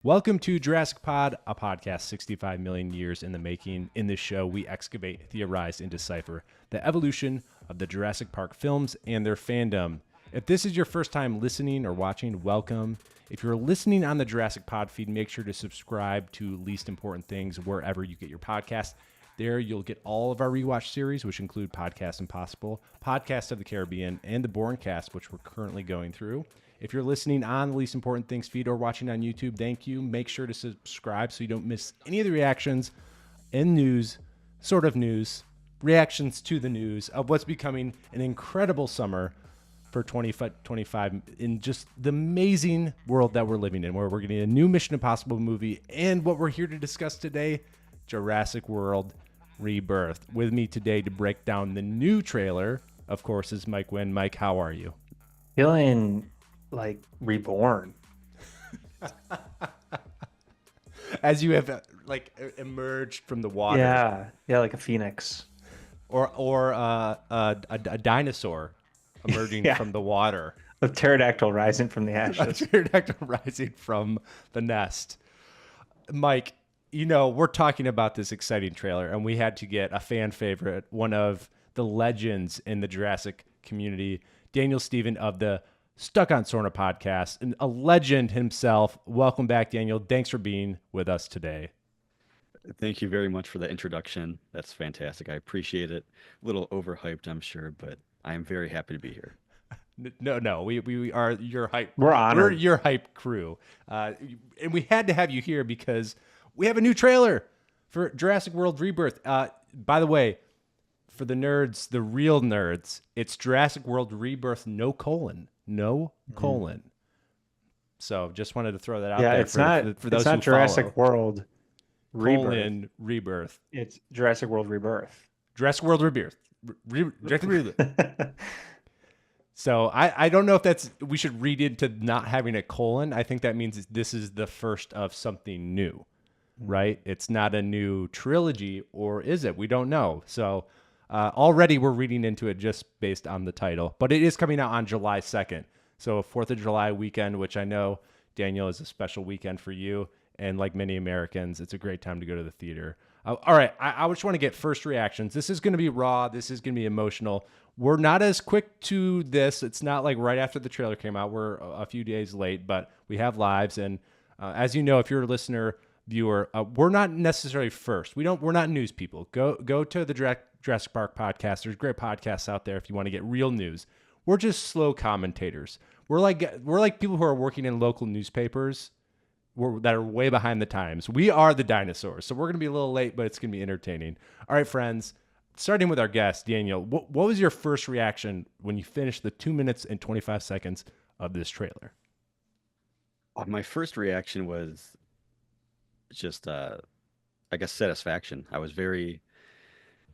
Welcome to Jurassic Pod, a podcast 65 million years in the making. In this show, we excavate, theorize, and decipher the evolution of the Jurassic Park films and their fandom. If this is your first time listening or watching, welcome. If you're listening on the Jurassic Pod feed, make sure to subscribe to Least Important Things wherever you get your podcast. There, you'll get all of our rewatch series, which include Podcast Impossible, Podcast of the Caribbean, and the Bourne Cast, which we're currently going through. If you're listening on the Least Important Things feed or watching on YouTube, thank you. Make sure to subscribe so you don't miss any of the reactions and news, sort of news, reactions to the news of what's becoming an incredible summer for 2025 in just the amazing world that we're living in, where we're getting a new Mission Impossible movie. And what we're here to discuss today, Jurassic World Rebirth. With me today to break down the new trailer, of course, is Mike Wynn. Mike, how are you? Feeling like reborn. As you have emerged from the water. Yeah, like a phoenix. Or a dinosaur emerging from the water. A pterodactyl rising from the ashes. A pterodactyl rising from the nest. Mike, you know, we're talking about this exciting trailer, and we had to get a fan favorite, one of the legends in the Jurassic community, Daniel Steven of the Stuck on Sorna podcast, and a legend himself. Welcome back, Daniel. Thanks for being with us today. Thank you very much for the introduction. That's fantastic. I appreciate it. A little overhyped, I'm sure, but I am very happy to be here. No, we are your hype. We're honored. We're your hype crew. And we had to have you here because we have a new trailer for Jurassic World Rebirth. By the way, for the nerds, the real nerds, it's Jurassic World Rebirth, no colon. So just wanted to throw that out there. For those not Jurassic World Rebirth. It's Jurassic World Rebirth. Jurassic World Rebirth. So I don't know if we should read into not having a colon. I think that means this is the first of something new, right? It's not a new trilogy, or is it? We don't know. So already we're reading into it just based on the title, but it is coming out on July 2nd. So 4th of July weekend, which I know, Daniel, is a special weekend for you. And like many Americans, it's a great time to go to the theater. All right, I just want to get first reactions. This is going to be raw. This is going to be emotional. We're not as quick to this. It's not like right after the trailer came out. We're a few days late, but we have lives. And as you know, if you're a listener, viewer, we're not necessarily first. We're not news people. Go to the Jurassic Park podcast. There's great podcasts out there if you want to get real news. We're just slow commentators. We're like people who are working in local newspapers that are way behind the times. We are the dinosaurs, so we're going to be a little late, but it's going to be entertaining. All right, friends, starting with our guest, Daniel, what was your first reaction when you finished the 2 minutes and 25 seconds of this trailer? My first reaction was just, I guess, satisfaction. I was very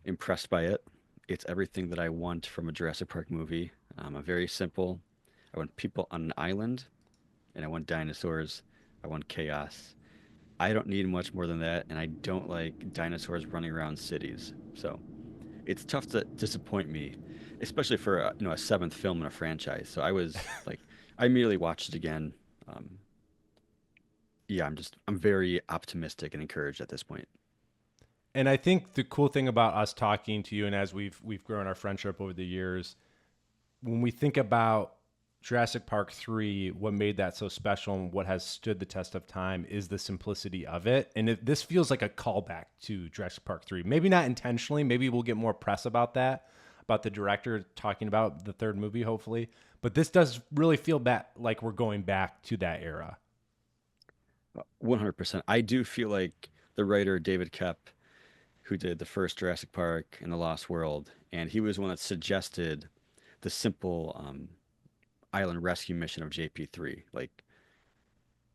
impressed by it. It's everything that I want from a Jurassic Park movie. I'm very simple. I want people on an island, and I want dinosaurs. I want chaos. I don't need much more than that, and I don't like dinosaurs running around cities. So it's tough to disappoint me, especially for a seventh film in a franchise. So I was like, I immediately watched it again. I'm very optimistic and encouraged at this point. And I think the cool thing about us talking to you, and as we've grown our friendship over the years, when we think about Jurassic Park 3, what made that so special and what has stood the test of time is the simplicity of it. And this feels like a callback to Jurassic Park 3. Maybe not intentionally. Maybe we'll get more press about that, about the director talking about the third movie, hopefully. But this does really feel like we're going back to that era. 100%. I do feel like the writer David Koepp, who did the first Jurassic Park and The Lost World, and he was one that suggested the simple island rescue mission of JP3, like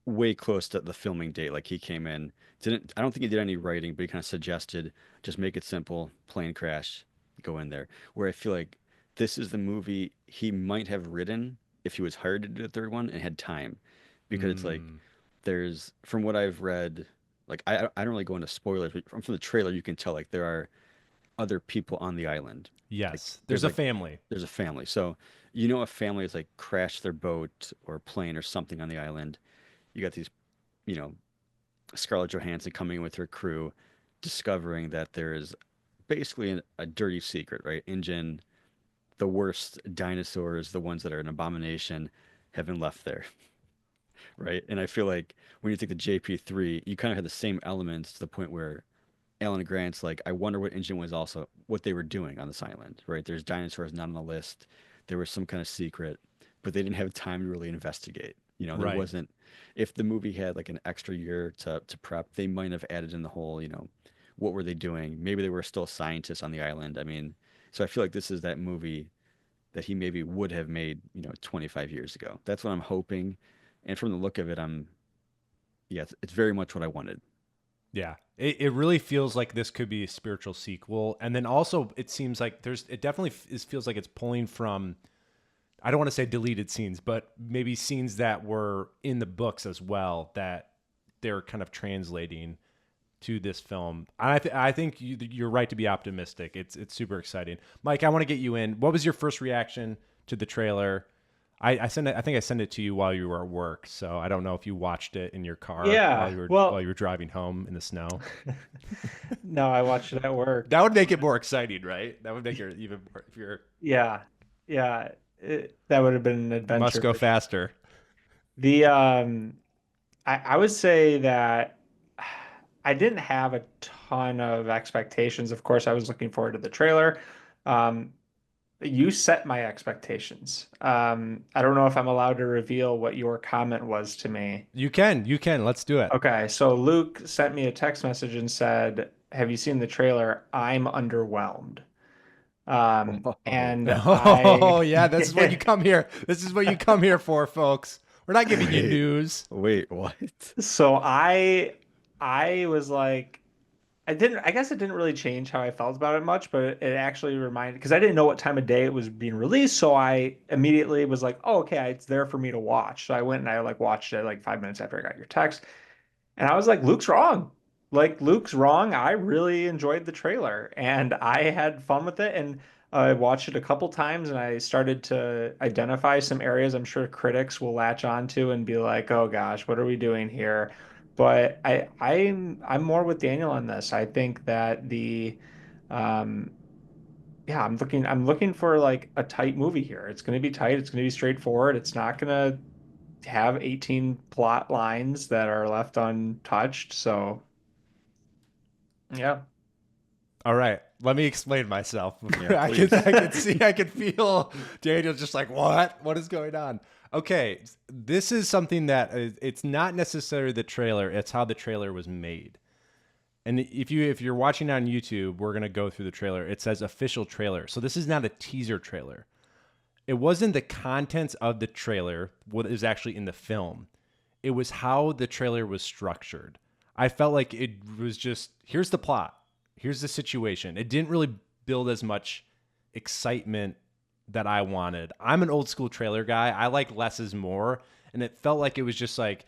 way close to the filming date. Like he came in, I don't think he did any writing, but he kind of suggested just make it simple, plane crash, go in there. Where I feel like this is the movie he might have written if he was hired to do the third one and had time, because it's like there's, from what I've read, like I don't really go into spoilers, but from the trailer you can tell like there are other people on the island. Yes, like, there's a family. There's a family. So a family has like crashed their boat or plane or something on the island. You got these, you know, Scarlett Johansson coming in with her crew, discovering that there is basically a dirty secret, right? InGen, the worst dinosaurs, the ones that are an abomination, have been left there, right? And I feel like when you think the JP3, you kind of had the same elements to the point where Alan Grant's like, I wonder what InGen was also, what they were doing on this island, right? There's dinosaurs not on the list. There was some kind of secret, but they didn't have time to really investigate. You know, there Right. wasn't, if the movie had like an extra year to prep, they might have added in the whole, you know, what were they doing? Maybe they were still scientists on the island. I mean, so I feel like this is that movie that he maybe would have made, you know, 25 years ago. That's what I'm hoping. And from the look of it, yeah, it's very much what I wanted. Yeah, it really feels like this could be a spiritual sequel, and then also it seems like it definitely feels like it's pulling from, I don't want to say deleted scenes, but maybe scenes that were in the books as well that they're kind of translating to this film. I think you're right to be optimistic. It's super exciting. Mike, I want to get you in. What was your first reaction to the trailer? I think I sent it to you while you were at work, so I don't know if you watched it in your car while you were driving home in the snow. No, I watched it at work. That would make it more exciting, right? That would make it even more, if you're Yeah, that would have been an adventure. must go faster. I would say that I didn't have a ton of expectations. Of course, I was looking forward to the trailer. You set my expectations. I don't know if I'm allowed to reveal what your comment was to me. You can. Let's do it. Okay, so Luke sent me a text message and said, "Have you seen the trailer? I'm underwhelmed." And Oh, yeah, this is what you come here. This is what you come here for, folks. We're not giving you news. Wait, what? So I was like, I guess it didn't really change how I felt about it much, but it actually reminded, because I didn't know what time of day it was being released, so I immediately was like, oh, okay, it's there for me to watch. So I went and I like watched it like 5 minutes after I got your text, and I was like, Luke's wrong. Like, Luke's wrong. I really enjoyed the trailer and I had fun with it, and I watched it a couple times and I started to identify some areas I'm sure critics will latch onto and be like, oh gosh, what are we doing here? But I'm more with Daniel on this. I think that um yeah, I'm looking for like a tight movie here. It's going to be tight, it's going to be straightforward. It's not going to have 18 plot lines that are left untouched. So, yeah. All right, let me explain myself. Yeah, I can feel Daniel just like, what is going on? Okay, this is something that it's not necessarily the trailer; it's how the trailer was made. And if you're watching on YouTube, we're gonna go through the trailer. It says official trailer, so this is not a teaser trailer. It wasn't the contents of the trailer what is actually in the film. It was how the trailer was structured. I felt like it was just, here's the plot. Here's the situation. It didn't really build as much excitement that I wanted. I'm an old school trailer guy. I like less is more. And it felt like it was just like,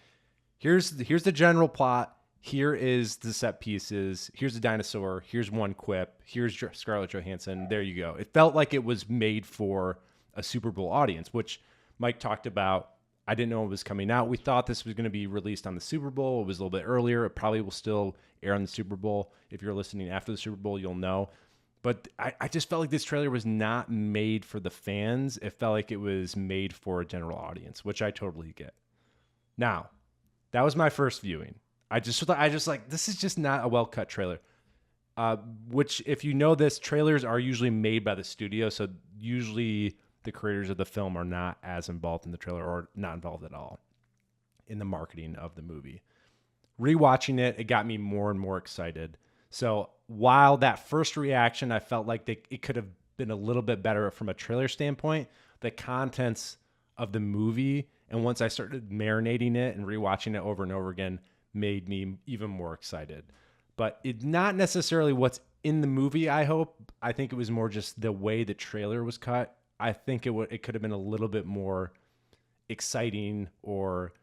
here's the general plot. Here is the set pieces. Here's the dinosaur. Here's one quip. Here's Scarlett Johansson. There you go. It felt like it was made for a Super Bowl audience, which Mike talked about. I didn't know it was coming out. We thought this was going to be released on the Super Bowl. It was a little bit earlier. It probably will still air on the Super Bowl. If you're listening after the Super Bowl, you'll know. But I just felt like this trailer was not made for the fans. It felt like it was made for a general audience, which I totally get. Now, that was my first viewing. I just like, this is just not a well-cut trailer. Which, if you know this, trailers are usually made by the studio. So usually the creators of the film are not as involved in the trailer or not involved at all in the marketing of the movie. Rewatching it, it got me more and more excited. So while that first reaction, I felt like it could have been a little bit better from a trailer standpoint, the contents of the movie, and once I started marinating it and rewatching it over and over again, made me even more excited. But it's not necessarily what's in the movie, I hope. I think it was more just the way the trailer was cut. I think it could have been a little bit more exciting or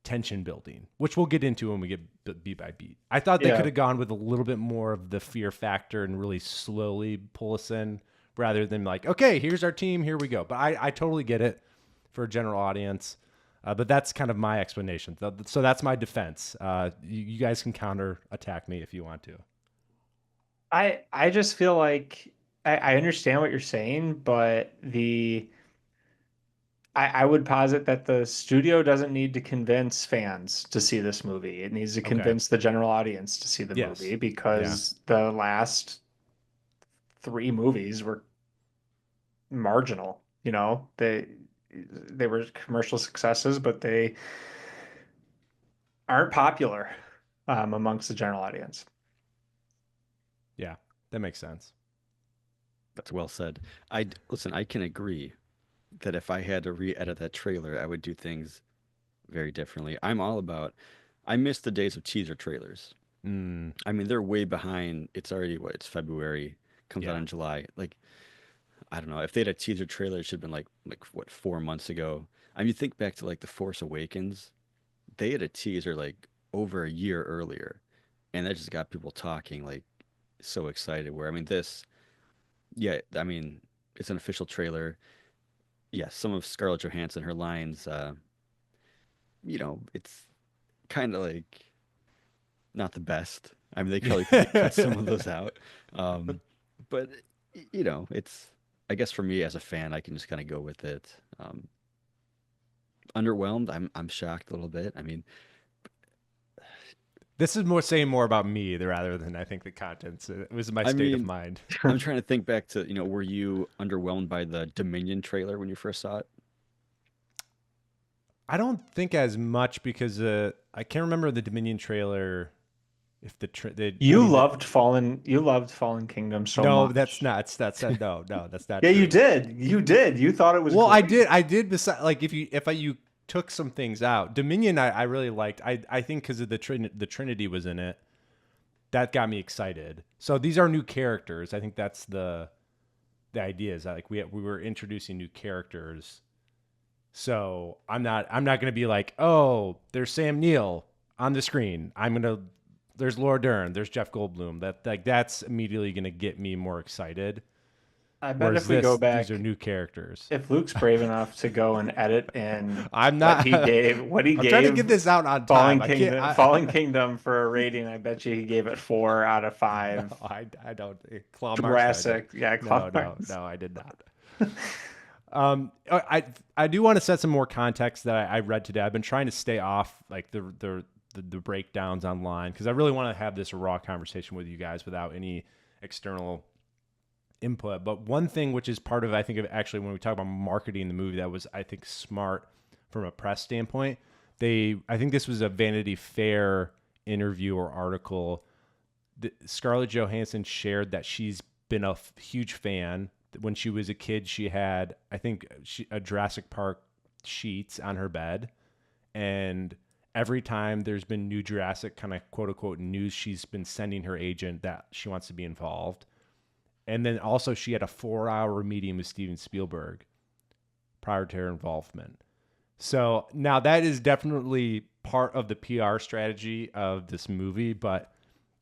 tension building, which we'll get into when we get beat by beat. I thought they could have gone with a little bit more of the fear factor and really slowly pull us in rather than like, okay, here's our team, here we go. But I totally get it for a general audience. But that's kind of my explanation. So that's my defense. You guys can counter attack me if you want to. I just feel like I understand what you're saying, but I would posit that the studio doesn't need to convince fans to see this movie. It needs to Okay. convince the general audience to see the Yes. movie because the last 3 movies were marginal. You know, they were commercial successes, but they aren't popular amongst the general audience. Yeah, that makes sense. That's well said. Listen, I can agree that if I had to re-edit that trailer, I would do things very differently. I miss the days of teaser trailers. Mm, I mean, they're way behind. It's already it's February, comes out yeah. in July. Like, I don't know. If they had a teaser trailer, it should have been like what, 4 months ago. I mean, you think back to like The Force Awakens, they had a teaser like over a year earlier, and that just got people talking like so excited. Where I mean, yeah, I mean, it's an official trailer. Yes, some of Scarlett Johansson, her lines, it's kind of like not the best. I mean, they probably could cut some of those out. But it's, I guess for me as a fan, I can just kind of go with it. Underwhelmed. I'm shocked a little bit. I mean, This is more saying more about me rather than I think the contents. It was my state of mind. I'm trying to think back to, were you underwhelmed by the Dominion trailer when you first saw it? I don't think as much because I can't remember the Dominion trailer. If You loved Fallen Kingdom so no, much. that's not. No, that's not. Yeah, true. you did. You did. You thought it was. Well, great. I did. Besides, like if you took some things out, Dominion, I really liked. I think because of the Trinity was in it, that got me excited. So these are new characters. I think that's the idea is that like we were introducing new characters. So I'm not going to be like, oh, there's Sam Neill on the screen. There's Laura Dern, there's Jeff Goldblum. That's immediately going to get me more excited. I bet if we go back, these are new characters. If Luke's brave enough to go and edit and I'm not. What he I'm gave. trying to get this out on time. Fallen Kingdom for a rating. I bet you he gave it 4 out of 5. No, I don't. Claw Jurassic, Claw Marks. No, I did not. I do want to set some more context that I read today. I've been trying to stay off like the breakdowns online because I really want to have this raw conversation with you guys without any external input. But one thing which is part of, I think, of actually when we talk about marketing the movie that was, I think, smart from a press standpoint, I think this was a Vanity Fair interview or article. Scarlett Johansson shared that she's been a huge fan. When she was a kid, she had, I think, a Jurassic Park sheets on her bed. And every time there's been new Jurassic kind of quote unquote news, she's been sending her agent that she wants to be involved. And then also she had a 4-hour meeting with Steven Spielberg prior to her involvement. So now that is definitely part of the PR strategy of this movie, but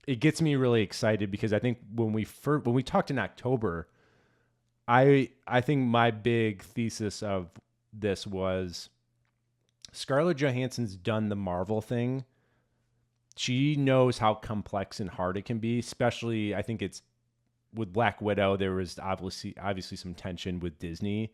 it gets me really excited because I think when we talked in October, I think my big thesis of this was Scarlett Johansson's done the Marvel thing. She knows how complex and hard it can be, especially I think it's with Black Widow. There was obviously some tension with Disney,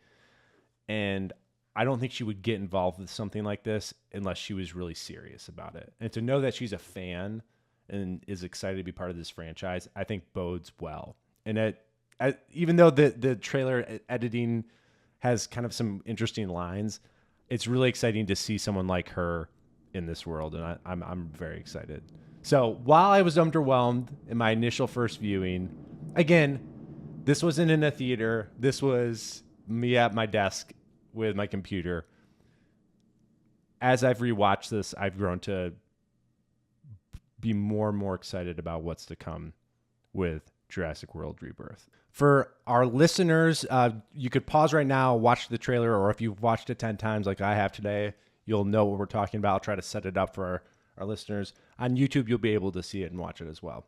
and I don't think she would get involved with something like this unless she was really serious about it. And to know that she's a fan and is excited to be part of this franchise, I think bodes well. And even though the trailer editing has kind of some interesting lines, it's really exciting to see someone like her in this world, and I'm very excited. So while I was underwhelmed in my initial first viewing, again, this wasn't in a theater. This was me at my desk with my computer. As I've rewatched this, I've grown to be more and more excited about what's to come with Jurassic World Rebirth. For our listeners, you could pause right now, watch the trailer, or if you've watched it 10 times like I have today, you'll know what we're talking about. I'll try to set it up for our listeners. On YouTube, you'll be able to see it and watch it as well.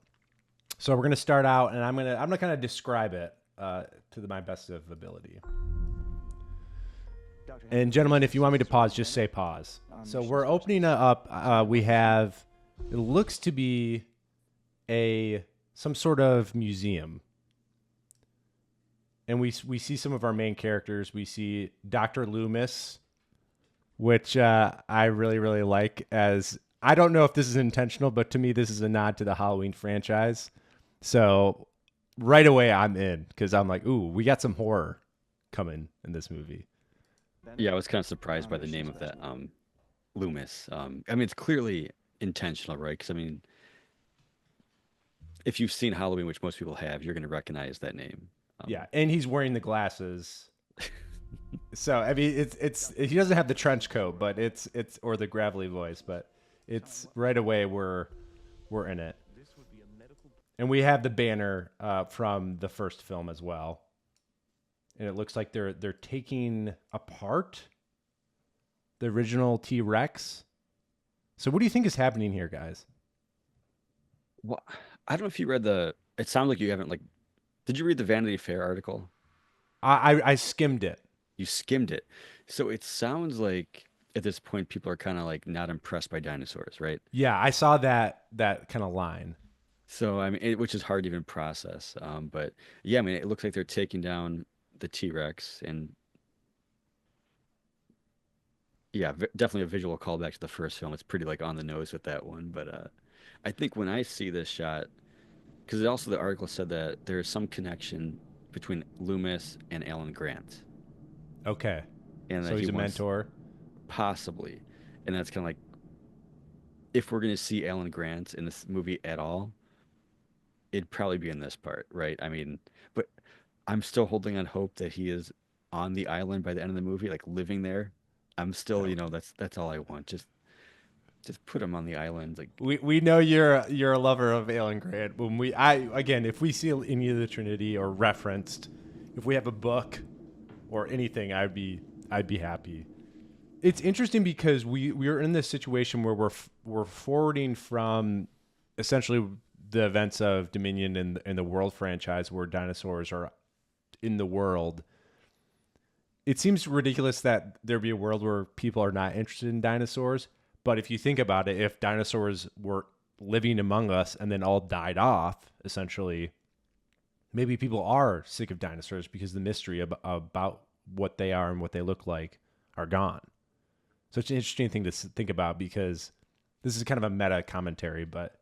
So we're going to start out, and I'm gonna kind of describe it to my best of ability. And gentlemen, if you want me to pause, just say pause. So we're opening up. We have, it looks to be some sort of museum. And we see some of our main characters. We see Dr. Loomis, which I really, really like. As I don't know if this is intentional, but to me, this is a nod to the Halloween franchise. So right away, I'm in because I'm like, ooh, we got some horror coming in this movie. Yeah, I was kind of surprised by the name of that, Loomis. I mean, it's clearly intentional, right? Because I mean, if you've seen Halloween, which most people have, you're going to recognize that name. Yeah, and he's wearing the glasses. So I mean, it's he doesn't have the trench coat, but it's or the gravelly voice, but it's right away we're in it. And we have the banner from the first film as well. And it looks like they're taking apart the original T-Rex. So what do you think is happening here, guys? Well, I don't know if you read it sounds like you haven't, like, did you read the Vanity Fair article? I skimmed it. You skimmed it. So it sounds like at this point people are kind of like not impressed by dinosaurs, right? Yeah, I saw that kind of line. So I mean, which is hard to even process. But yeah, I mean, it looks like they're taking down the T-Rex, and yeah, definitely a visual callback to the first film. It's pretty like on the nose with that one. But I think when I see this shot, because also the article said that there is some connection between Loomis and Alan Grant. Okay. And so that he's a mentor? Possibly. And that's kind of like, if we're going to see Alan Grant in this movie at all, it'd probably be in this part, right? I mean, but I'm still holding on hope that he is on the island by the end of the movie, like living there. I'm still, that's all I want. Just put him on the island. Like we know you're a lover of Alan Grant. Again, if we see any of the Trinity or referenced, if we have a book or anything, I'd be happy. It's interesting because we're in this situation where we're forwarding from essentially the events of Dominion in the World franchise, where dinosaurs are in the world. It seems ridiculous that there be a world where people are not interested in dinosaurs. But if you think about it, if dinosaurs were living among us and then all died off, essentially, maybe people are sick of dinosaurs because the mystery about what they are and what they look like are gone. So it's an interesting thing to think about, because this is kind of a meta commentary. But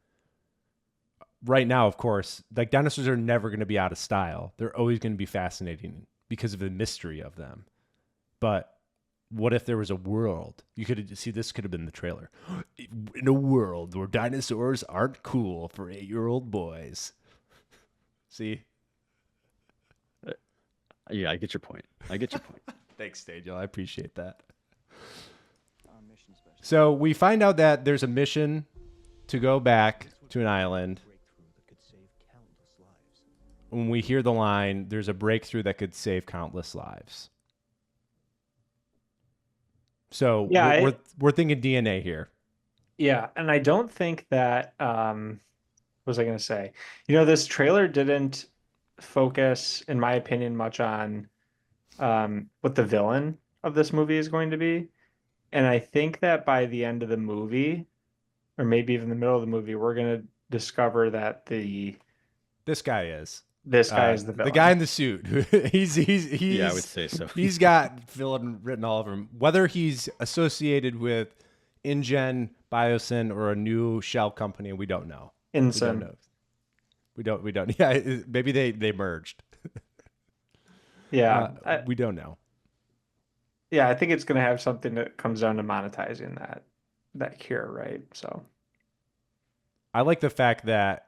right now, of course, like, dinosaurs are never going to be out of style. They're always going to be fascinating because of the mystery of them. But what if there was a world? You could see, this could have been the trailer. In a world where dinosaurs aren't cool for 8-year-old boys. See? Yeah, I get your point. Thanks, Daniel. I appreciate that. So we find out that there's a mission to go back to an island. When we hear the line, there's a breakthrough that could save countless lives. So yeah, we're thinking DNA here. Yeah, and I don't think that what was I going to say? This trailer didn't focus, in my opinion, much on what the villain of this movie is going to be. And I think that by the end of the movie, or maybe even the middle of the movie, we're going to discover that this guy is the villain. The guy in the suit. he's yeah, I would say so. He's got villain written all over him. Whether he's associated with InGen, Biosyn, or a new shell company, we don't know. InSyn. We don't. Yeah, maybe they merged. Yeah, we don't know. Yeah, I think it's going to have something that comes down to monetizing that cure, right? So I like the fact that,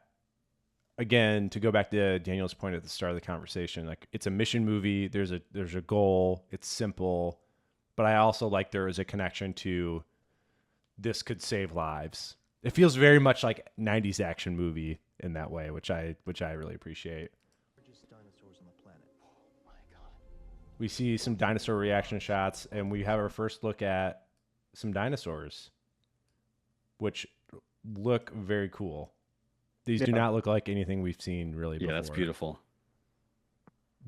again, to go back to Daniel's point at the start of the conversation, like, it's a mission movie. There's a goal. It's simple, but I also like there is a connection to this could save lives. It feels very much like 90s action movie in that way, which I really appreciate. We see some dinosaur reaction shots, and we have our first look at some dinosaurs, which look very cool. These do not look like anything we've seen really before. Yeah, that's beautiful.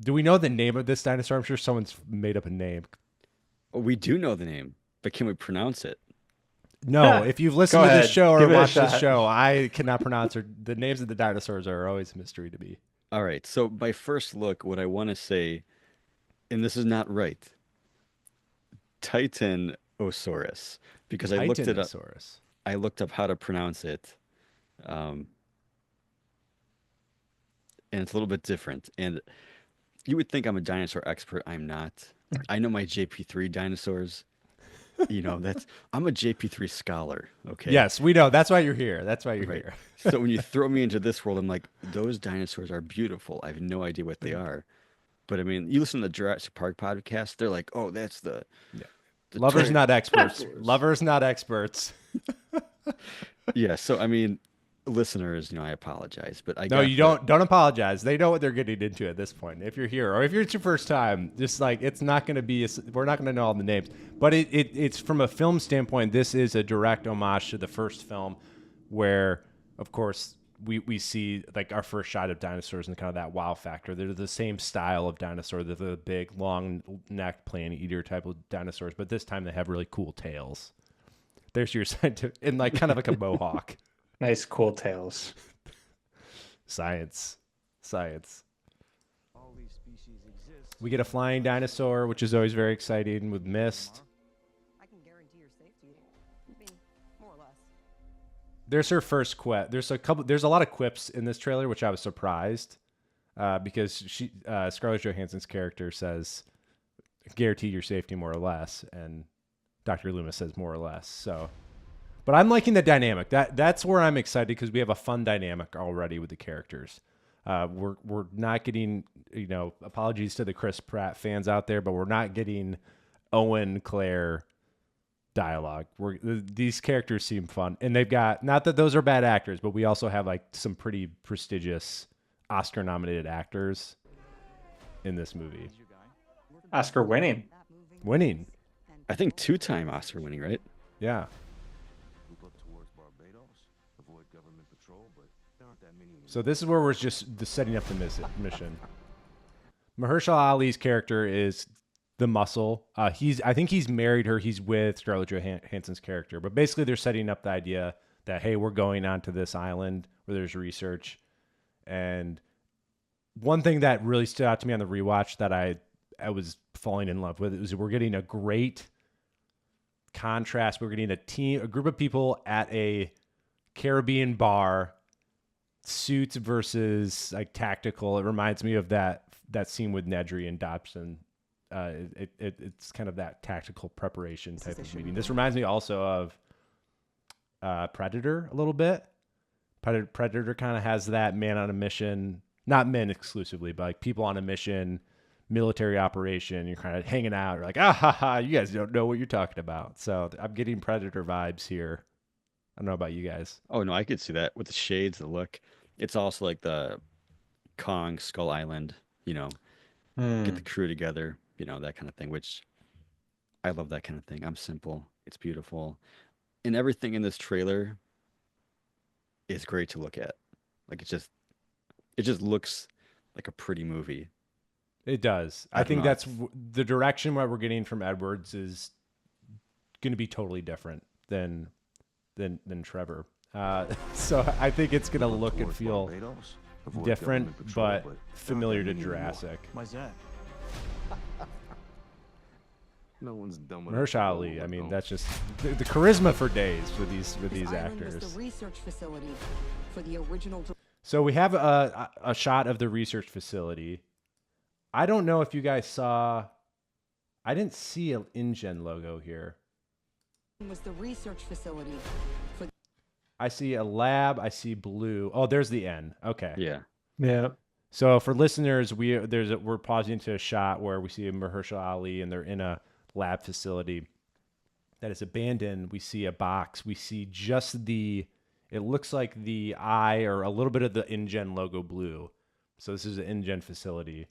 Do we know the name of this dinosaur? I'm sure someone's made up a name. We do know the name, but can we pronounce it? No, if you've listened Go to this ahead. show or Give it a watched this shot. show, I cannot pronounce the names of the dinosaurs are always a mystery to me. All right. So by first look, what I want to say, and this is not right, Titanosaurus, because I looked it up. Titanosaurus. I looked up how to pronounce it, um, and it's a little bit different. And you would think I'm a dinosaur expert. I'm not. I know my JP3 dinosaurs. I'm a JP3 scholar. Okay. Yes, we know. That's why you're here. That's why you're Right. here. So when you throw me into this world, I'm like, those dinosaurs are beautiful. I have no idea what they are. But I mean, you listen to the Jurassic Park podcast, they're like, oh, that's the Lovers, not experts. Tyrannosaurus. Lovers, not experts. Yeah. So I mean, listeners, I apologize, but I No, got you don't apologize. They know what they're getting into at this point. If you're here or if it's your first time, just like it's not going to be. We're not going to know all the names, but it's from a film standpoint. This is a direct homage to the first film, where of course we see like our first shot of dinosaurs and kind of that wow factor. They're the same style of dinosaur. They're the big, long neck, plant eater type of dinosaurs, but this time they have really cool tails. There's your scientific and like kind of like a mohawk. Nice, cool tails. Science. We get a flying dinosaur, which is always very exciting with Mist. I can guarantee your safety. I mean, more or less. There's her first quip. There's a lot of quips in this trailer, which I was surprised because Scarlett Johansson's character says, "Guarantee your safety, more or less," and Dr. Loomis says, "More or less." So, but I'm liking the dynamic. That's where I'm excited because we have a fun dynamic already with the characters. We're not getting, apologies to the Chris Pratt fans out there, but we're not getting Owen Claire dialogue. These characters seem fun, and they've got, not that those are bad actors, but we also have like some pretty prestigious Oscar-nominated actors in this movie. Oscar winning. Winning, I think 2-time Oscar winning, right? yeah. So this is where we're just setting up the mission. Mahershala Ali's character is the muscle. I think he's married her. He's with Scarlett Johansson's character. But basically they're setting up the idea that, hey, we're going onto this island where there's research. And one thing that really stood out to me on the rewatch that I was falling in love with is we're getting a great contrast. We're getting a group of people at a Caribbean bar, suits versus like tactical. It reminds me of that scene with Nedry and Dobson. It's kind of that tactical preparation type of meeting. This reminds me also of Predator a little bit. Predator kind of has that man on a mission, not men exclusively, but like people on a mission, military operation. You're kind of hanging out. You're like, you guys don't know what you're talking about. So I'm getting Predator vibes here. I don't know about you guys. Oh no, I could see that with the shades, the look. It's also like the Kong Skull Island, get the crew together, that kind of thing, which I love that kind of thing. I'm simple. It's beautiful. And everything in this trailer is great to look at. Like it just looks like a pretty movie. It does. I think that's the direction what we're getting from Edwards is going to be totally different than Trevor. So I think it's going to look and feel different, but familiar to Jurassic. Why's that? No one's dumb. Mahershala Ali, I mean, that's just the charisma for days with these This island actors. was the research facility for the original. So we have a shot of the research facility. I don't know if you guys saw. I didn't see an InGen logo here. Was the research facility for. I see a lab. I see blue. Oh, there's the N. Okay. Yeah. Yeah. So for listeners, we're pausing to a shot where we see Mahershala Ali and they're in a lab facility that is abandoned. We see a box. We see just it looks like the eye or a little bit of the InGen logo blue. So this is an InGen facility.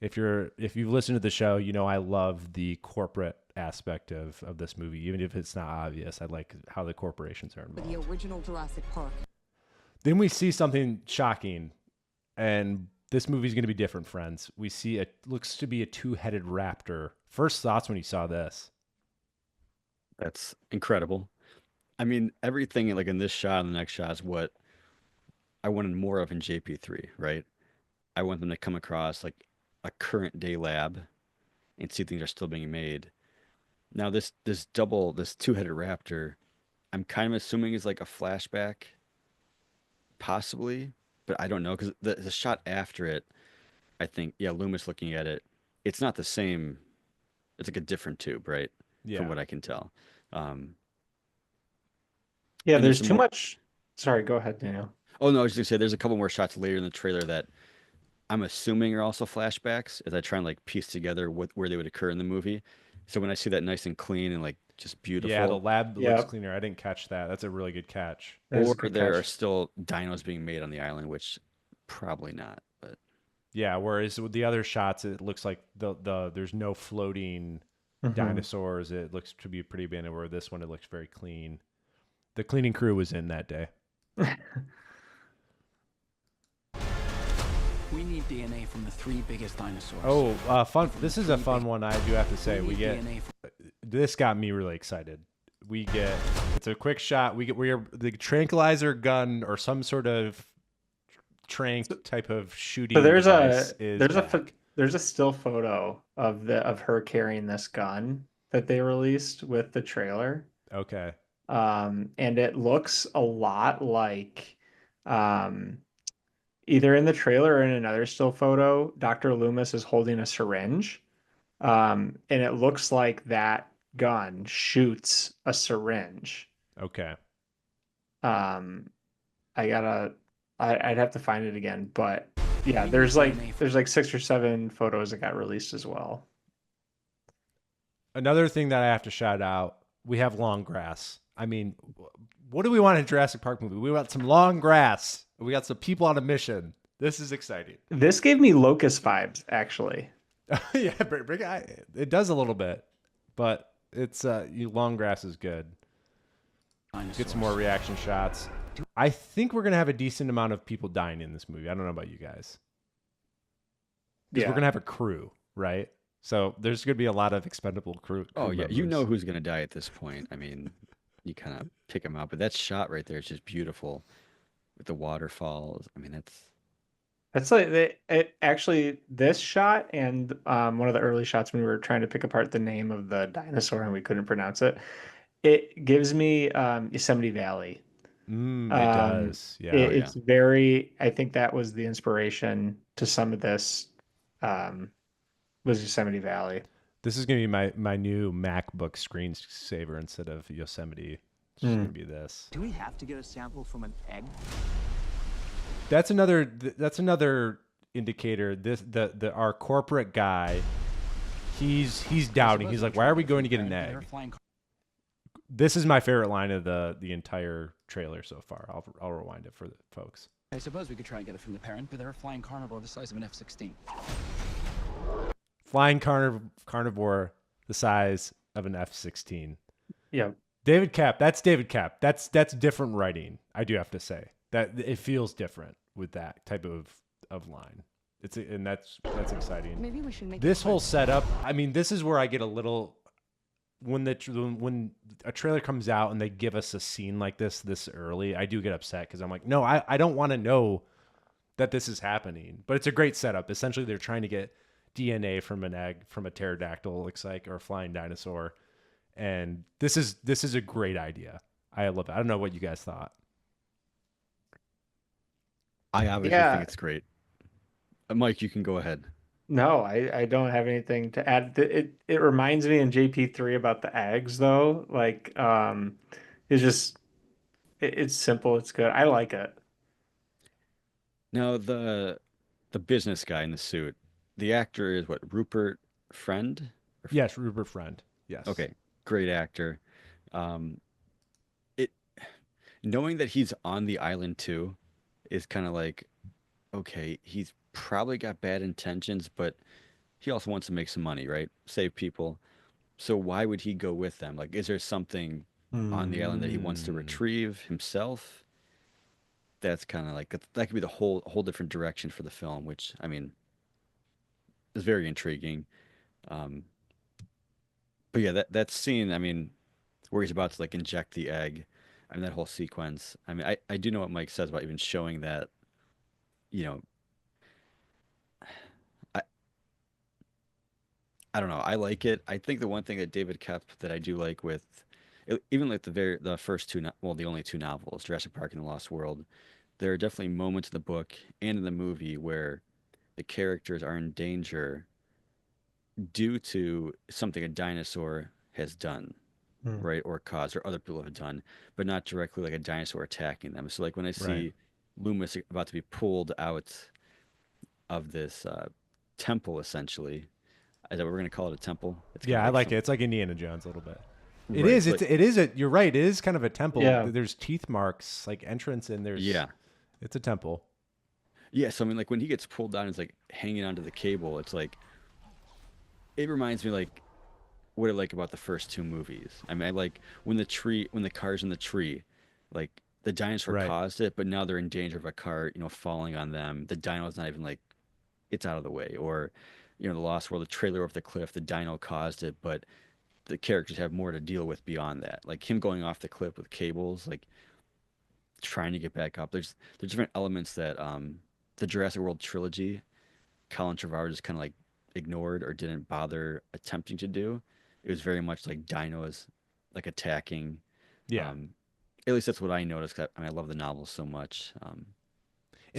If you've listened to the show, I love the corporate aspect of this movie, even if it's not obvious. I like how the corporations are For involved. the original Jurassic Park. Then we see something shocking, and this movie's going to be different, friends. We see looks to be a two-headed raptor. First thoughts when you saw this? That's incredible. I mean, everything like in this shot and the next shot is what I wanted more of in JP3, right? I want them to come across like a current day lab and see things are still being made. Now this two-headed raptor, I'm kind of assuming is like a flashback, possibly, but I don't know because the shot after it, I think, yeah, Loomis looking at it, it's not the same. It's like a different tube, right? From Yeah. what I can tell. Um, Yeah, and there's there's some too more. much. Sorry, go ahead, Daniel. Oh no, I was just gonna say there's a couple more shots later in the trailer that I'm assuming are also flashbacks as I try and like piece together where they would occur in the movie. So when I see that nice and clean and like just Yeah, the beautiful, lab looks Yeah, cleaner. I didn't catch that. That's a really good catch. that is or a good there are catch. still dinos being made on the island, which probably not. But Yeah, whereas with the other shots, it looks like the there's no floating Hmm. dinosaurs. It looks to be pretty abandoned. Where this one, it looks very clean. The cleaning crew was in that day. We need DNA from the three biggest dinosaurs. Oh, fun! From the This is a three fun big- one. I do have to say, we need get DNA from this got me really excited. We get it's a quick shot. We are the tranquilizer gun or some sort of trank type of shooting So there's device a is there's a back. there's a still photo of her carrying this gun that they released with the trailer. Okay. And it looks a lot like um either in the trailer or in another still photo, Dr. Loomis is holding a syringe. And it looks like that gun shoots a syringe. Okay. Um, I'd have to find it again, but yeah, We need there's DNA like there's like 6 or 7 photos that got released as well. Another thing that I have to shout out, we have long grass. I mean, what do we want in a Jurassic Park movie? We want some long grass. We got some people on a mission. This is exciting. This gave me Locust vibes, actually. Yeah, it does a little bit, but it's long grass is good. dinosaurs. Get some more reaction shots. I think we're gonna have a decent amount of people dying in this movie. I don't know about you guys. Because Yeah. we're gonna have a crew, right? So there's gonna be a lot of expendable crew. oh yeah, you know members. who's gonna die at this point. I mean, you kind of pick them out, but that shot right there is just beautiful with the waterfalls. I mean, That's like actually this shot and one of the early shots when we were trying to pick apart the name of the dinosaur and we couldn't pronounce it. It gives me Yosemite Valley. It does. Yeah. Oh, yeah. It's very. I think that was the inspiration to some of this. Was Yosemite Valley. This is gonna be my new MacBook screensaver instead of Yosemite. It's just gonna be this. Do we have to get a sample from an egg? That's another indicator. Our corporate guy, he's doubting. He's like, why are we going to get an egg? This is my favorite line of the entire trailer so far. I'll rewind it for the folks. I suppose we could try and get it from the parent, but they're a flying carnivore the size of an F-16. Flying carnivore the size of an F-16. Yeah. David Cap. That's David Cap. That's different writing. I do have to say that it feels different with that type of line. That's exciting. Maybe we should make This it whole fun. setup. I mean, this is where I get a little when a trailer comes out and they give us a scene like this early. I do get upset because I'm like, no, I don't want to know that this is happening. But it's a great setup. Essentially, they're trying to get DNA from an egg from a pterodactyl, looks like, or a flying dinosaur. And this is a great idea. I love it. I don't know what you guys thought. I obviously Yeah. think it's great. Mike, you can go ahead. No, I don't have anything to add. It reminds me in JP3 about the eggs though. Like it's just it's simple. It's good. I like it. Now the business guy in the suit, the actor is what, Rupert Friend? Yes, Rupert Friend. Yes. Okay, great actor. Um, it knowing that he's on the island too is kind of like, okay, he's probably got bad intentions, but he also wants to make some money, right? Save people. So why would he go with them? Like, is there something on the island that he wants to retrieve himself? That's kind of like that could be the whole different direction for the film, which I mean is very intriguing. Um, but yeah, that scene, I mean, where he's about to like inject the egg. I mean, that whole sequence. I mean, I do know what Mike says about even showing that, you know, I I don't know. I like it. I think the one thing that David kept that I do like with even like the first two well, the only two novels, Jurassic Park and The Lost World, there are definitely moments in the book and in the movie where the characters are in danger due to something a dinosaur has done, Hmm. right, or caused, or other people have done, but not directly like a dinosaur attacking them. So like when I Right. see Loomis about to be pulled out of this temple, essentially, is that what we're gonna call it, a temple? It's kind Yeah, of I like like it. some It's like Indiana Jones a little bit. It right, is. but It is a. You're right. It is kind of a temple. Yeah. There's teeth marks, like entrance, and there's. yeah, It's a temple. yeah. So I mean, like when he gets pulled down, it's like hanging onto the cable. It's like it reminds me like what I like about the first two movies. I mean, I like when the car's in the tree, like the dinosaur Right. caused it, but now they're in danger of a car, falling on them. The dino's not even like it's out of the way, or the Lost World, the trailer off the cliff, the dino caused it, but the characters have more to deal with beyond that. Like him going off the cliff with cables, like trying to get back up. There's different elements that the Jurassic World trilogy, Colin Trevorrow just kind of like ignored or didn't bother attempting to do. It was very much like dinos like attacking. Yeah. Um, at least that's what I noticed. 'Cause I love the novel so much. And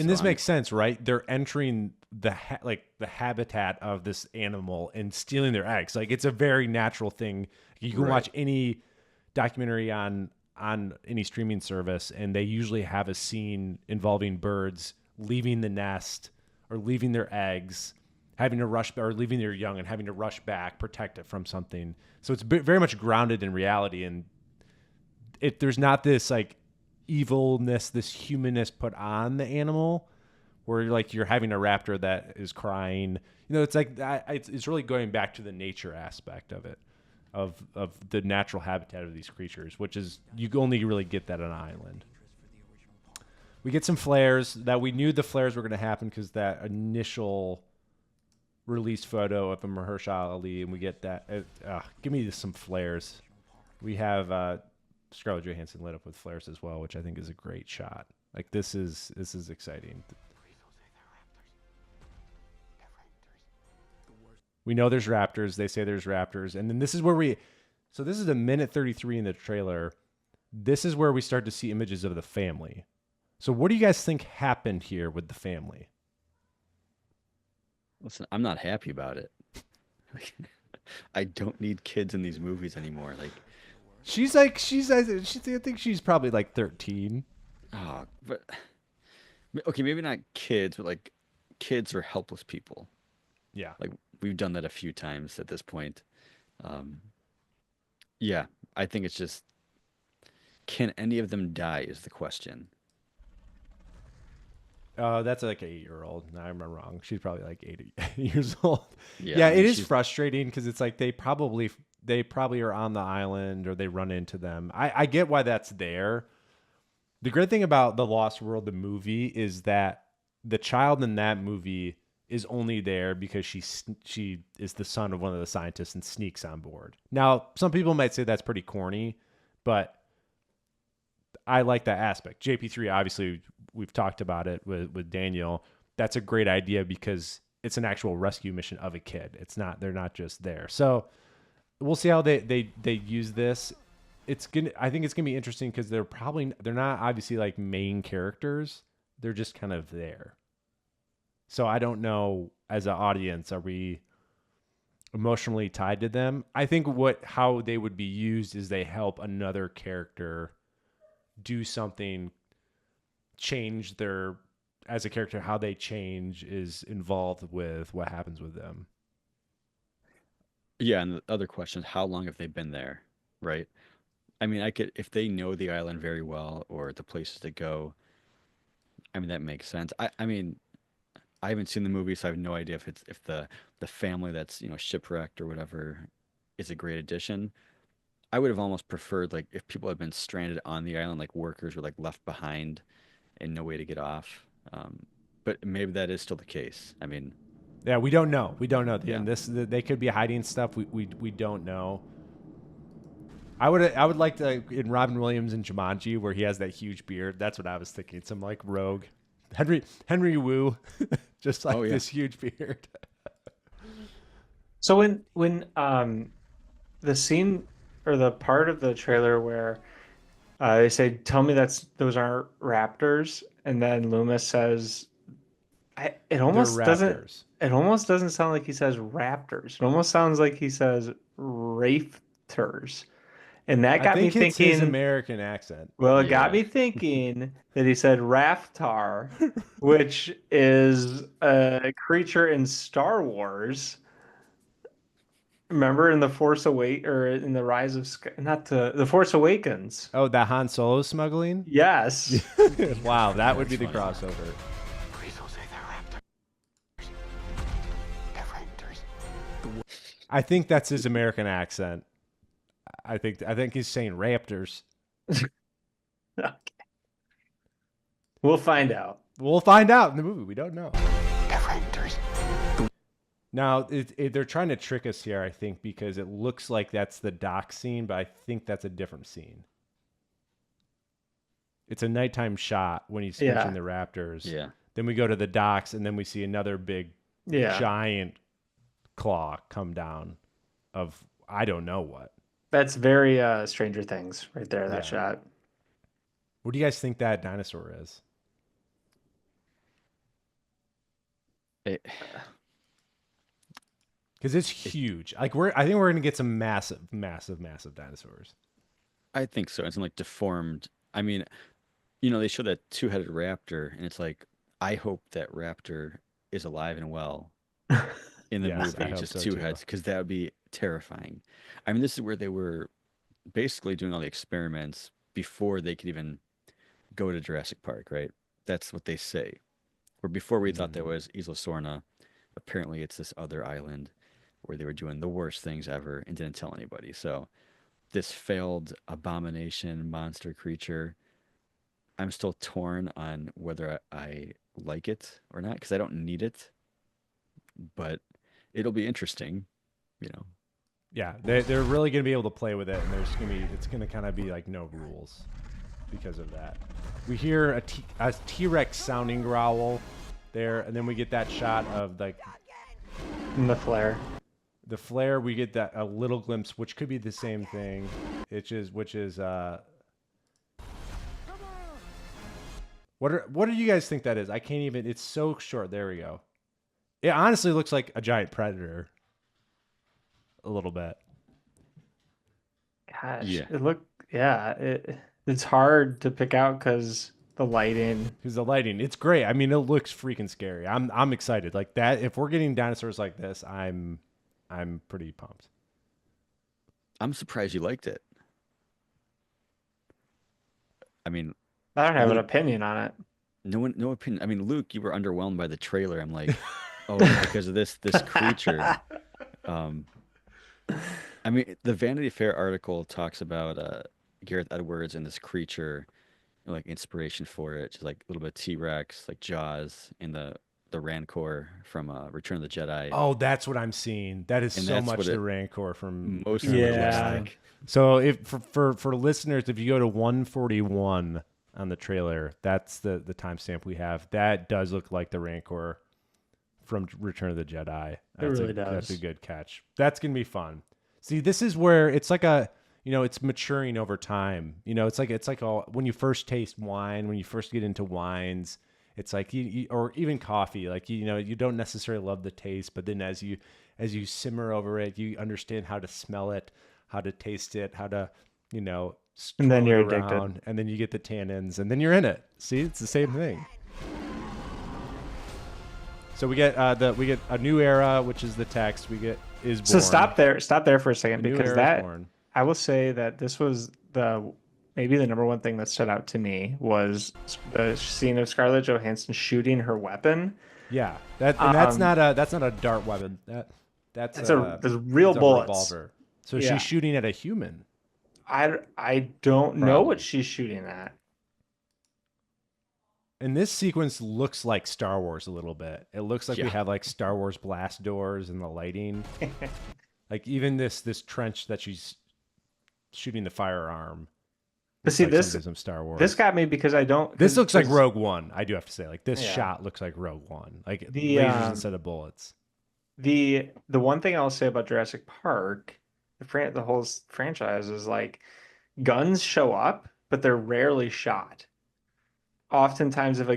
So this I'm makes sense, right? They're entering the habitat of this animal and stealing their eggs. Like it's a very natural thing. You can Right. watch any documentary on any streaming service, and they usually have a scene involving birds leaving the nest or leaving their eggs, having to rush or leaving their young and having to rush back, protect it from something. So it's very much grounded in reality, and there's not this like evilness, this humanness put on the animal where like you're having a raptor that is crying. It's like it's really going back to the nature aspect of it, of the natural habitat of these creatures, which is you only really get that on an island. We get some flares that we knew the flares were going to happen because that initial release photo of the Mahershala Ali, and we get that. Give me some flares. We have Scarlett Johansson lit up with flares as well, which I think is a great shot. Like this is exciting. We know there's raptors. They say there's raptors, and then this is where so this is a minute 33 in the trailer. This is where we start to see images of the family. So what do you guys think happened here with the family? Listen, I'm not happy about it. I don't need kids in these movies anymore. Like, I think she's probably like 13. oh, but okay, maybe not kids, but like kids or helpless people. Yeah. Like we've done that a few times at this point. Yeah, I think it's just, can any of them die is the question. That's like an 8-year-old. No, I'm wrong. She's probably like 80 years old. Yeah, Yeah, I mean, it is she's- frustrating because it's like they probably are on the island or they run into them. I get why that's there. The great thing about The Lost World, the movie, is that the child in that movie is only there because she is the son of one of the scientists and sneaks on board. Now, some people might say that's pretty corny, but I like that aspect. JP3, obviously, we've talked about it with Daniel. That's a great idea because it's an actual rescue mission of a kid. They're not just there. So we'll see how they use this. I think it's gonna be interesting because they're not obviously like main characters. They're just kind of there. So I don't know, as an audience, are we emotionally tied to them? I think how they would be used is they help another character do something, change as a character, how they change is involved with what happens with them. Yeah, and the other question is, how long have they been there, right? I mean, if they know the island very well or the places to go, I mean, that makes sense. I mean, I haven't seen the movie, so I have no idea if the family that's shipwrecked or whatever is a great addition. I would have almost preferred like if people had been stranded on the island, like workers were like left behind and no way to get off. But maybe that is still the case. I mean, Yeah, we don't know. We don't know. Yeah. And they could be hiding stuff. We don't know. I would like to in Robin Williams and Jumanji where he has that huge beard. That's what I was thinking. Some like rogue Henry Wu, just like this huge beard. So when the scene or the part of the trailer where they say, "Tell me those aren't raptors," and then Loomis says, "It almost doesn't. Raptors. It almost doesn't sound like he says raptors. It almost sounds like he says rafters." And that got me I think it's his thinking. American accent. Well, it got me thinking that he said Raftar, which is a creature in Star Wars. Remember in the Force Awakens or in the Rise of not the Force Awakens? Oh, that Han Solo smuggling? Yes. Wow, that would be the crossover. I think that's his American accent. I think he's saying raptors. Okay. We'll find out. We'll find out in the movie. We don't know. Now, they're trying to trick us here, I think, because it looks like that's the dock scene, but I think that's a different scene. It's a nighttime shot when he's mentioning the raptors. Yeah. Then we go to the docks, and then we see another big, giant claw come down of I don't know what. That's very Stranger Things right there, that shot. What do you guys think that dinosaur is? Because it's huge. Like I think we're gonna get some massive dinosaurs. I think so. It's like deformed. I mean, you know, they show that two-headed raptor, and it's like, I hope that raptor is alive and well in the movie, just two heads, because that would be terrifying. I mean, this is where they were basically doing all the experiments before they could even go to Jurassic Park, right? That's what they say. Where before we thought that was Isla Sorna, apparently it's this other island where they were doing the worst things ever and didn't tell anybody. So this failed abomination monster creature, I'm still torn on whether I like it or not, because I don't need it, but it'll be interesting, you know. Yeah, they're really gonna be able to play with it, and it's gonna kind of be like no rules because of that. We hear a T-Rex sounding growl there, and then we get that shot of like the flare. The flare, we get that a little glimpse, which could be the same thing, which is what do you guys think that is? I can't even. It's so short. There we go. It honestly looks like a giant predator. A little bit. Gosh, it's hard to pick out because the lighting. It's great. I mean, it looks freaking scary. I'm excited. Like that. If we're getting dinosaurs like this, I'm pretty pumped. I'm surprised you liked it. I mean, I don't have an opinion on it. No opinion. I mean, Luke, you were underwhelmed by the trailer. I'm like, oh, because of this creature. I mean, the Vanity Fair article talks about Gareth Edwards and this creature, like inspiration for it, just like a little bit of T-Rex, like Jaws, and the Rancor from Return of the Jedi. Oh, that's what I'm seeing. That is so much the Rancor from most like. So if for listeners, if you go to 141 on the trailer, that's the timestamp we have. That does look like the Rancor from Return of the Jedi. It really does. That's a good catch. That's gonna be fun. See, this is where it's like it's maturing over time. It's like when you first taste wine, when you first get into wines, it's like or even coffee. Like you don't necessarily love the taste, but then as you simmer over it, you understand how to smell it, how to taste it, how to and then you're addicted, and then you get the tannins, and then you're in it. See, it's the same thing. So we get a new era, which is the text. We get is born. So stop there for a second, because I will say that this was maybe the number one thing that stood out to me was the scene of Scarlett Johansson shooting her weapon. Yeah, that's not a dart weapon. That's real bullets. Revolver. So she's shooting at a human. I don't know what she's shooting at. And this sequence looks like Star Wars a little bit. It looks like we have like Star Wars blast doors and the lighting. Like even this trench that she's shooting the firearm. But see, like this some Star Wars. this got me because I don't. This looks like 'cause Rogue One. I do have to say, like this Yeah. shot looks like Rogue One, like The, lasers instead of bullets. The one thing I'll say about Jurassic Park, the whole franchise is like guns show up, but they're rarely shot. Oftentimes, if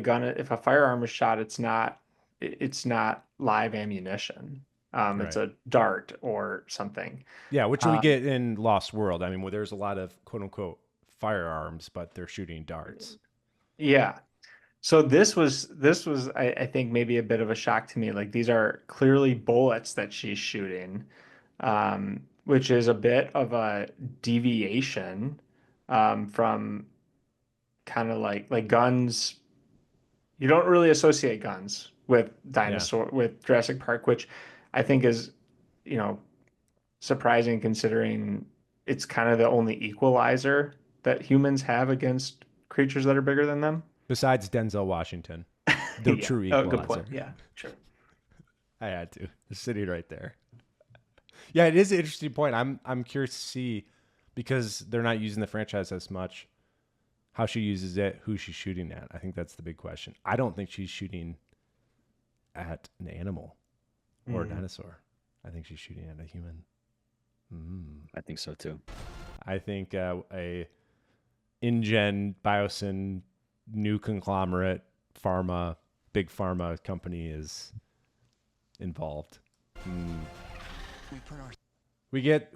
a firearm is shot, it's not live ammunition. It's Right. a dart or something. Yeah, which we get in Lost World. I mean, where there's a lot of quote unquote firearms, but they're shooting darts. Yeah. So this was I think maybe a bit of a shock to me. Like these are clearly bullets that she's shooting, which is a bit of a deviation from kind of like guns. You don't really associate guns with with Jurassic Park, which I think is, you know, surprising considering it's kind of the only equalizer that humans have against creatures that are bigger than them. Besides Denzel Washington, the Yeah. true Oh, equalizer. good point. Yeah, sure. I had to. It's sitting right there. Yeah, it is an interesting point. I'm curious to see, because they're not using the franchise as much, how she uses it, who she's shooting at. I think that's the big question. I don't think she's shooting at an animal or a dinosaur. I think she's shooting at a human. I think so too. I think a InGen Biosyn new conglomerate big pharma company is involved. We get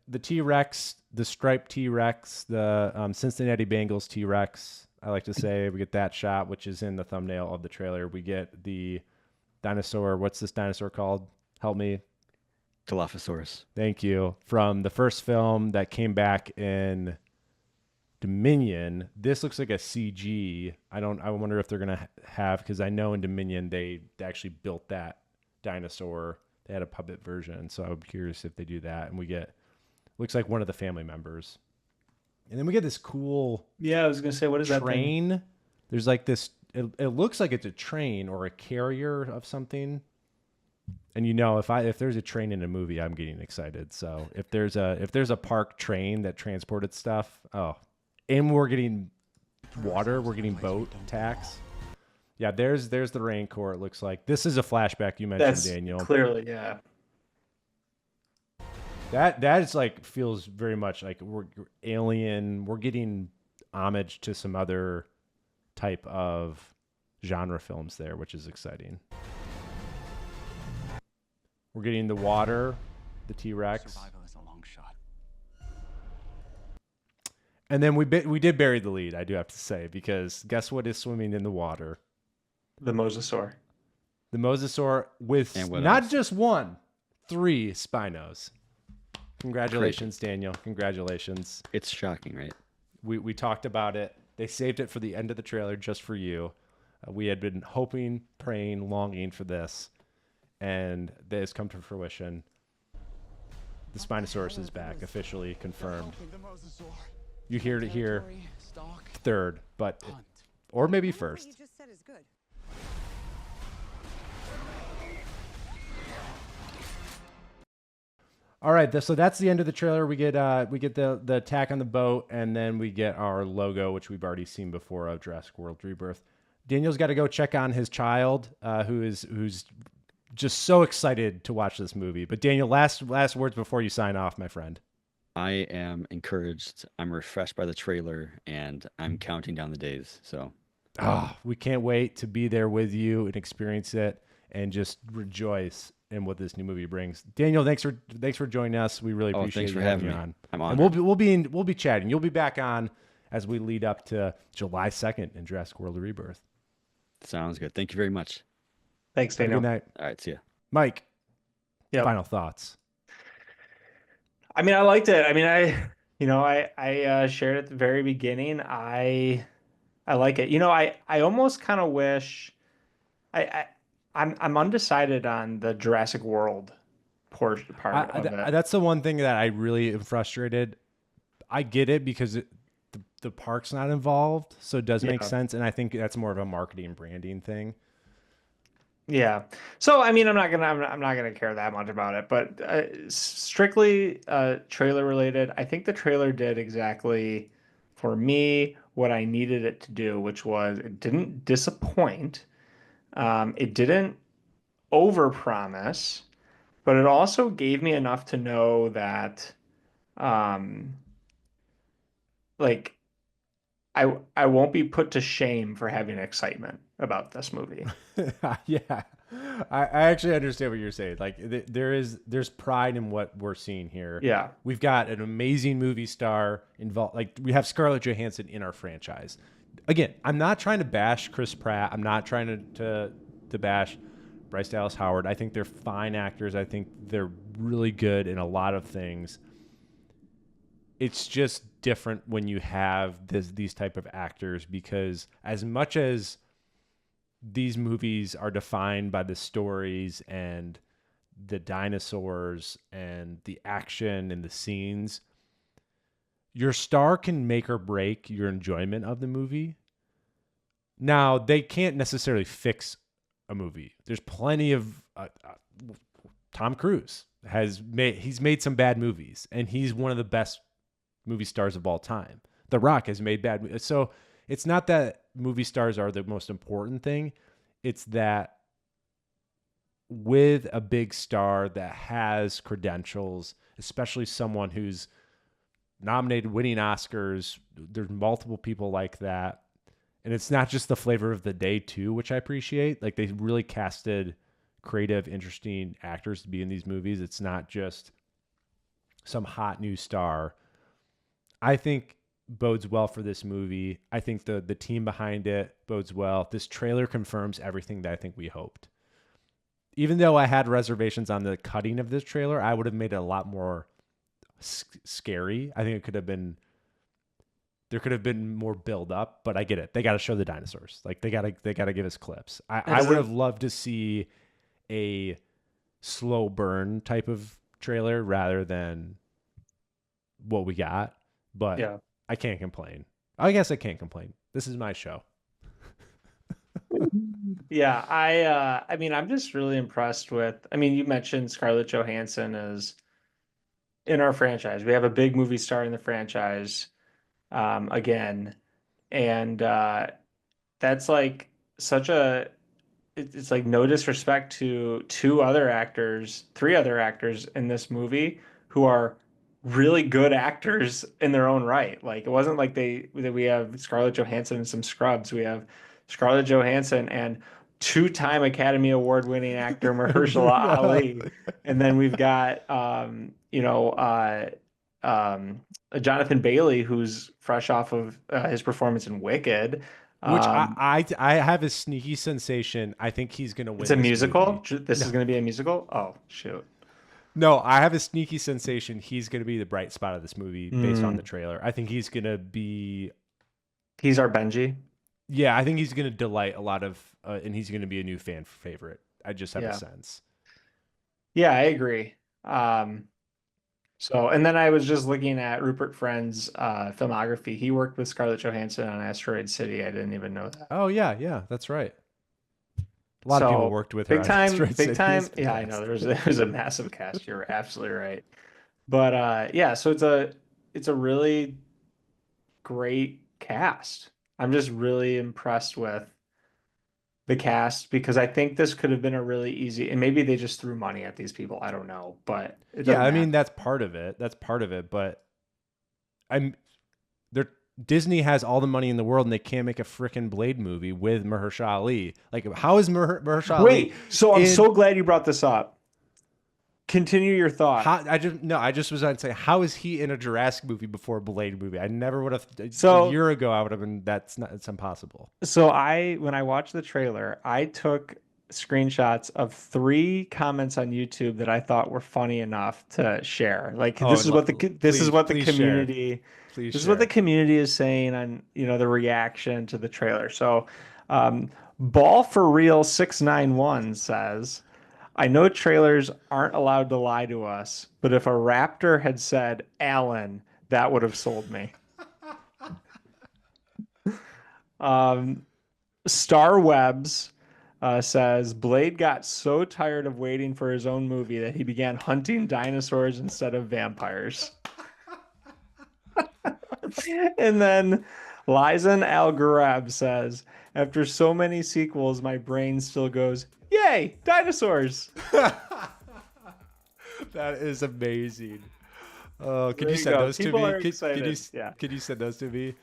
the T-Rex, the striped T-Rex, the Cincinnati Bengals T-Rex. I like to say we get that shot, which is in the thumbnail of the trailer. We get the dinosaur. What's this dinosaur called? Help me. Dilophosaurus. Thank you. From the first film that came back in Dominion. This looks like a CG. I wonder if they're gonna have, because I know in Dominion they actually built that dinosaur. They had a puppet version, so I'm curious if they do that. And we get, looks like one of the family members. And then we get this cool Yeah, I was gonna say, what is that thing? train. There's like this. It looks like it's a train or a carrier of something. And you know, if there's a train in a movie, I'm getting excited. So if there's a park train that transported stuff, and we're getting water, we're getting boat tax. Yeah, there's the Rancor. It looks like this is a flashback you mentioned, That's Daniel. clearly, yeah. That is like feels very much like we're Alien. We're getting homage to some other type of genre films there, which is exciting. We're getting the water, the T-Rex, Survival is a long shot. and then we did bury the lead. I do have to say, because guess what is swimming in the water? The mosasaur. The mosasaur with And what not else? just one, 3 spinos. Congratulations, Daniel. Congratulations. It's shocking, right? We talked about it. They saved it for the end of the trailer just for you. We had been hoping, praying, longing for this, and this has come to fruition. The Spinosaurus is back, officially confirmed. You heard it here Stalk, third, but hunt. or maybe What you first. just said is good. All right, so that's the end of the trailer. We get the attack on the boat, and then we get our logo, which we've already seen before, of Jurassic World Rebirth. Daniel's got to go check on his child, who's just so excited to watch this movie. But Daniel, last words before you sign off, my friend. I am encouraged. I'm refreshed by the trailer, and I'm counting down the days. So We can't wait to be there with you and experience it, and just rejoice in what this new movie brings. Daniel, thanks for joining us. We really appreciate thanks you for having having you me. on. I'm And honored. we'll be chatting. You'll be back on as we lead up to July 2nd in Jurassic World Rebirth. Sounds good. Thank you very much. Thanks, Have a Daniel. good night, All right, see ya. Mike. Yep. Final thoughts. I mean, I liked it. I mean, I shared at the very beginning. I like it. I almost kind of wish I'm undecided on the Jurassic World part of it. That's the one thing that I really am frustrated. I get it because the park's not involved, so it does make Yeah. sense, and I think that's more of a marketing and branding thing. Yeah. So I mean, I'm not gonna care that much about it, but strictly trailer related, I think the trailer did exactly for me what I needed it to do, which was it didn't disappoint. It didn't overpromise, but it also gave me enough to know that um like I won't be put to shame for having excitement about this movie. Yeah, I actually understand what you're saying. Like there's pride in what we're seeing here. Yeah. We've got an amazing movie star involved. Like we have Scarlett Johansson in our franchise. Again, I'm not trying to bash Chris Pratt. I'm not trying to bash Bryce Dallas Howard. I think they're fine actors. I think they're really good in a lot of things. It's just different when you have these type of actors, because as much as these movies are defined by the stories and the dinosaurs and the action and the scenes, your star can make or break your enjoyment of the movie. Now, they can't necessarily fix a movie. There's plenty of Tom Cruise he's made some bad movies, and he's one of the best movie stars of all time. The Rock has made bad movies. So it's not that movie stars are the most important thing. It's that with a big star that has credentials, especially someone who's nominated, winning Oscars, there's multiple people like that. And it's not just the flavor of the day too, which I appreciate. Like they really casted creative, interesting actors to be in these movies. It's not just some hot new star. I think bodes well for this movie. I think the team behind it bodes well. This trailer confirms everything that I think we hoped. Even though I had reservations on the cutting of this trailer, I would have made it a lot more scary. I think there could have been more build up, but I get it. They got to show the dinosaurs. Like they got to give us clips. I would have loved to see a slow burn type of trailer rather than what we got. But Yeah. I can't complain. I guess I can't complain. This is my show. Yeah, I mean I'm just really impressed with, I mean you mentioned Scarlett Johansson is in our franchise. We have a big movie star in the franchise again. And that's like such a it's like no disrespect to three other actors in this movie who are really good actors in their own right. Like it wasn't like that we have Scarlett Johansson and some scrubs. We have Scarlett Johansson and two-time Academy Award winning actor Mahershala Ali. And then we've got Jonathan Bailey, who's fresh off of his performance in Wicked. Which Um, I have a sneaky sensation. I think he's going to win it's a this musical. movie. This is going to be a musical. Oh shoot! No, I have a sneaky sensation he's going to be the bright spot of this movie based on the trailer. I think he's going to be. He's our Benji. Yeah, I think he's going to delight a lot of, and he's going to be a new fan favorite. I just have a sense. Yeah, I agree. So, and then I was just looking at Rupert Friend's filmography. He worked with Scarlett Johansson on Asteroid City. I didn't even know that. Oh yeah, that's right. A lot of people worked with her. Big time, big big time. Yeah, I know there was a massive cast. You're absolutely right. But yeah, so it's a really great cast. I'm just really impressed with the cast because I think this could have been a really easy, and maybe they just threw money at these people. I don't know, but it Yeah, I doesn't mean matter. that's part of it. That's part of it. But they're Disney has all the money in the world and they can't make a freaking Blade movie with Mahershala Ali. Like, how is Mahershala Ali? Wait, so I'm so glad you brought this up. Continue your thought. I just was going to say, how is he in a Jurassic movie before a Blade movie? I never would have. So- a year ago, I would have been. It's impossible. So when I watched the trailer, I took screenshots of 3 comments on YouTube that I thought were funny enough to share. Like Oh, this is what the please share. community Please this is share. what the community is saying on, the reaction to the trailer. So, Ball for Real 691 says, I know trailers aren't allowed to lie to us, but if a raptor had said Alan, that would have sold me. Star Webs says Blade got so tired of waiting for his own movie that he began hunting dinosaurs instead of vampires. And then Lizen Al Garab says, after so many sequels, my brain still goes, yay, dinosaurs. That is amazing. Oh, can There you you send go. those to People me? are Can excited. you, Yeah. can you send those to me?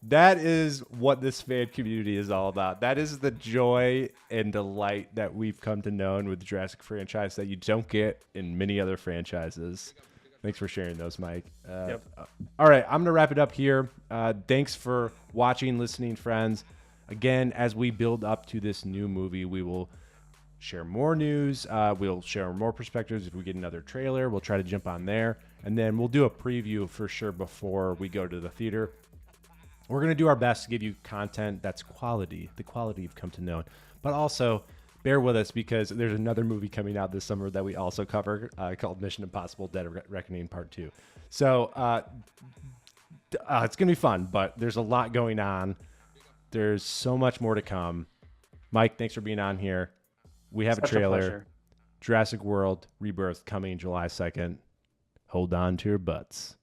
That is what this fan community is all about. That is the joy and delight that we've come to know with the Jurassic franchise that you don't get in many other franchises. Thanks for sharing those, Mike. Yep. All right, I'm going to wrap it up here. Thanks for watching, listening, friends. Again, as we build up to this new movie, we will share more news. We'll share more perspectives. If we get another trailer, we'll try to jump on there. And then we'll do a preview for sure before we go to the theater. We're going to do our best to give you content that's quality, the quality you've come to know. But also, bear with us because there's another movie coming out this summer that we also cover called Mission Impossible Dead Reckoning Part 2. So it's going to be fun, but there's a lot going on. There's so much more to come. Mike, thanks for being on here. We have Such a trailer. pleasure. Jurassic World Rebirth coming July 2nd. Hold on to your butts.